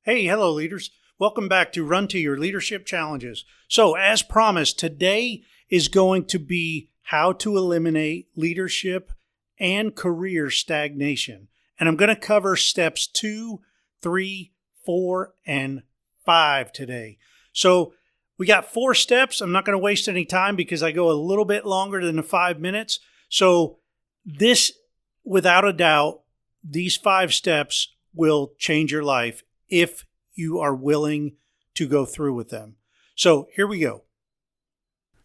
Hey, hello leaders. Welcome back to Run to Your Leadership Challenges. So as promised, today is going to be how to eliminate leadership and career stagnation. And I'm going to cover steps 2, 3, 4, and 5 today. So we got 4 steps. I'm not going to waste any time because I go a little bit longer than the 5 minutes. So this, without a doubt, these 5 steps will change your life if you are willing to go through with them. So here we go.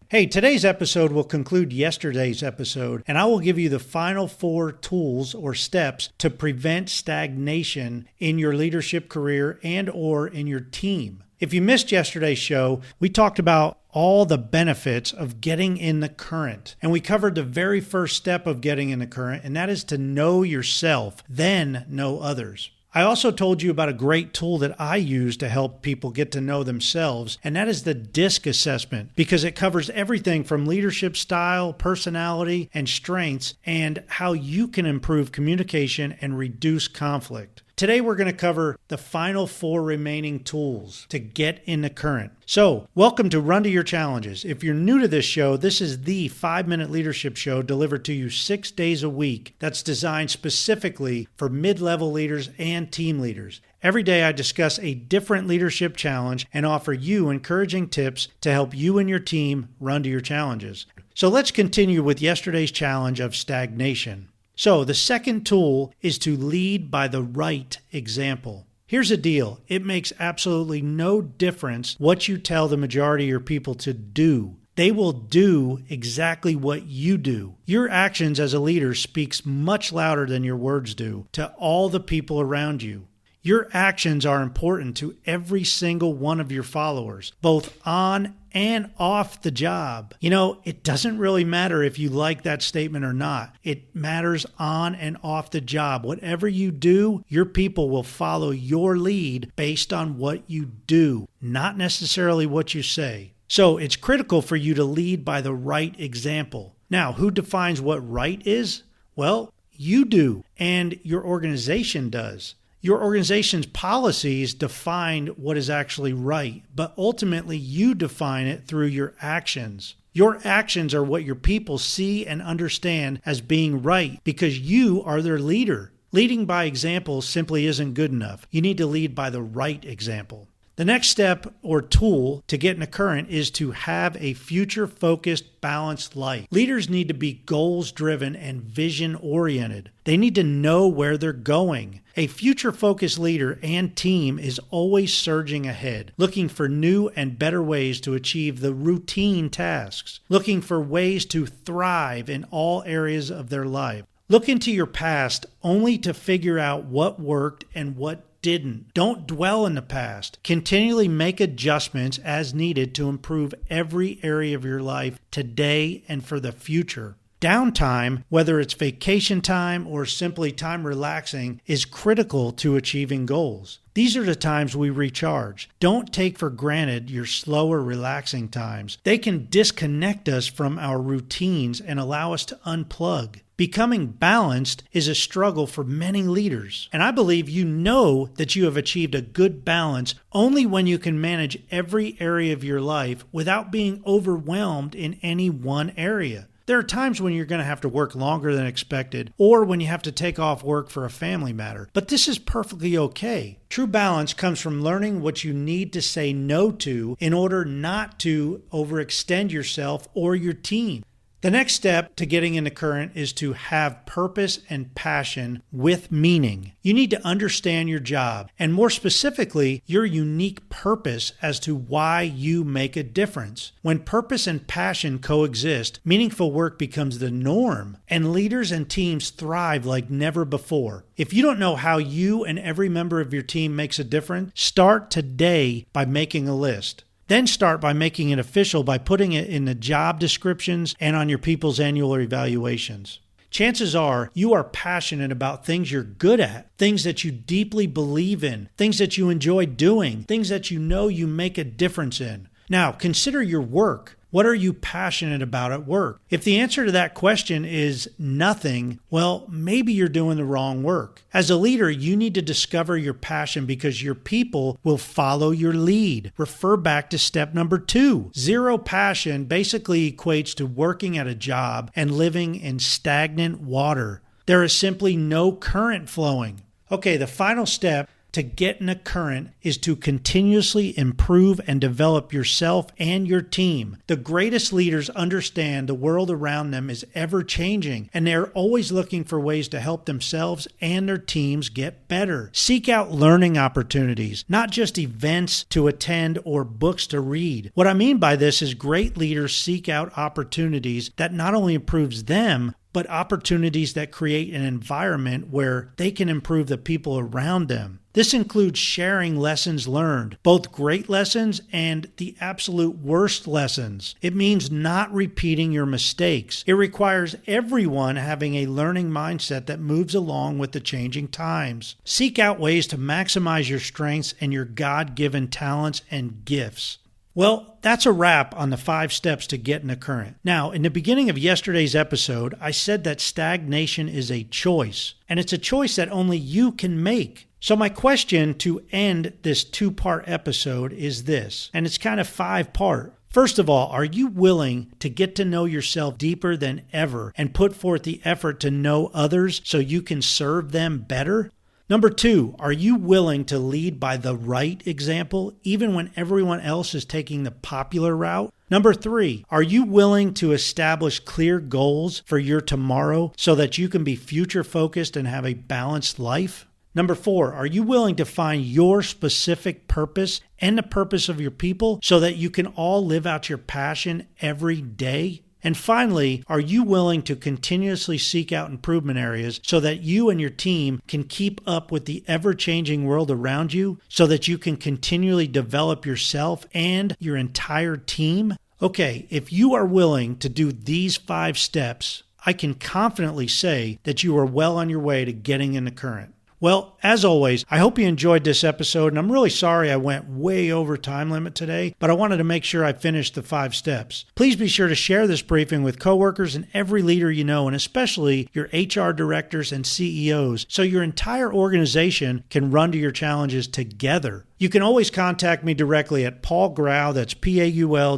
Hey, today's episode will conclude yesterday's episode, and I will give you the final 4 tools or steps to prevent stagnation in your leadership career and or in your team. If you missed yesterday's show, we talked about all the benefits of getting in the current. And we covered the very first step of getting in the current, and that is to know yourself, then know others. I also told you about a great tool that I use to help people get to know themselves, and that is the DISC assessment, because it covers everything from leadership style, personality, and strengths, and how you can improve communication and reduce conflict. Today, we're going to cover the final 4 remaining tools to get in the current. So, welcome to Run to Your Challenges. If you're new to this show, this is the 5-minute leadership show delivered to you 6 days a week that's designed specifically for mid-level leaders and team leaders. Every day, I discuss a different leadership challenge and offer you encouraging tips to help you and your team run to your challenges. So, let's continue with yesterday's challenge of stagnation. So the second tool is to lead by the right example. Here's the deal. It makes absolutely no difference what you tell the majority of your people to do. They will do exactly what you do. Your actions as a leader speaks much louder than your words do to all the people around you. Your actions are important to every single one of your followers, both on and off the job. You know, it doesn't really matter if you like that statement or not. It matters on and off the job. Whatever you do, your people will follow your lead based on what you do, not necessarily what you say. So it's critical for you to lead by the right example. Now, who defines what right is? Well, you do, and your organization does. Your organization's policies define what is actually right, but ultimately you define it through your actions. Your actions are what your people see and understand as being right because you are their leader. Leading by example simply isn't good enough. You need to lead by the right example. The next step or tool to get in the current is to have a future-focused, balanced life. Leaders need to be goals-driven and vision-oriented. They need to know where they're going. A future-focused leader and team is always surging ahead, looking for new and better ways to achieve the routine tasks, looking for ways to thrive in all areas of their life. Look into your past only to figure out what worked and what didn't. Don't dwell in the past. Continually make adjustments as needed to improve every area of your life today and for the future. Downtime, whether it's vacation time or simply time relaxing, is critical to achieving goals. These are the times we recharge. Don't take for granted your slower, relaxing times. They can disconnect us from our routines and allow us to unplug. Becoming balanced is a struggle for many leaders, and I believe you know that you have achieved a good balance only when you can manage every area of your life without being overwhelmed in any one area. There are times when you're going to have to work longer than expected or when you have to take off work for a family matter, but this is perfectly okay. True balance comes from learning what you need to say no to in order not to overextend yourself or your team. The next step to getting in the current is to have purpose and passion with meaning. You need to understand your job, and more specifically, your unique purpose as to why you make a difference. When purpose and passion coexist, meaningful work becomes the norm, and leaders and teams thrive like never before. If you don't know how you and every member of your team makes a difference, start today by making a list. Then start by making it official by putting it in the job descriptions and on your people's annual evaluations. Chances are you are passionate about things you're good at, things that you deeply believe in, things that you enjoy doing, things that you know you make a difference in. Now, consider your work. What are you passionate about at work? If the answer to that question is nothing, well, maybe you're doing the wrong work. As a leader, you need to discover your passion because your people will follow your lead. Refer back to step number 2. Zero passion basically equates to working at a job and living in stagnant water. There is simply no current flowing. Okay, the final step to get in a current is to continuously improve and develop yourself and your team. The greatest leaders understand the world around them is ever changing, and they're always looking for ways to help themselves and their teams get better. Seek out learning opportunities, not just events to attend or books to read. What I mean by this is great leaders seek out opportunities that not only improves them, but opportunities that create an environment where they can improve the people around them. This includes sharing lessons learned, both great lessons and the absolute worst lessons. It means not repeating your mistakes. It requires everyone having a learning mindset that moves along with the changing times. Seek out ways to maximize your strengths and your God-given talents and gifts. Well, that's a wrap on the 5 steps to get in a current. Now, in the beginning of yesterday's episode, I said that stagnation is a choice, and it's a choice that only you can make. So my question to end this 2-part episode is this, and it's kind of 5-part. First of all, are you willing to get to know yourself deeper than ever and put forth the effort to know others so you can serve them better? Number 2, are you willing to lead by the right example, even when everyone else is taking the popular route? Number 3, are you willing to establish clear goals for your tomorrow so that you can be future focused and have a balanced life? Number 4, are you willing to find your specific purpose and the purpose of your people so that you can all live out your passion every day? And finally, are you willing to continuously seek out improvement areas so that you and your team can keep up with the ever-changing world around you so that you can continually develop yourself and your entire team? Okay, if you are willing to do these 5 steps, I can confidently say that you are well on your way to getting in the current. Well, as always, I hope you enjoyed this episode, and I'm really sorry I went way over time limit today, but I wanted to make sure I finished the 5 steps. Please be sure to share this briefing with coworkers and every leader you know, and especially your HR directors and CEOs, so your entire organization can run to your challenges together. You can always contact me directly at Paul Grau, that's PaulGrau,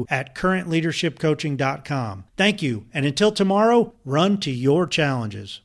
at currentleadershipcoaching.com. Thank you, and until tomorrow, run to your challenges.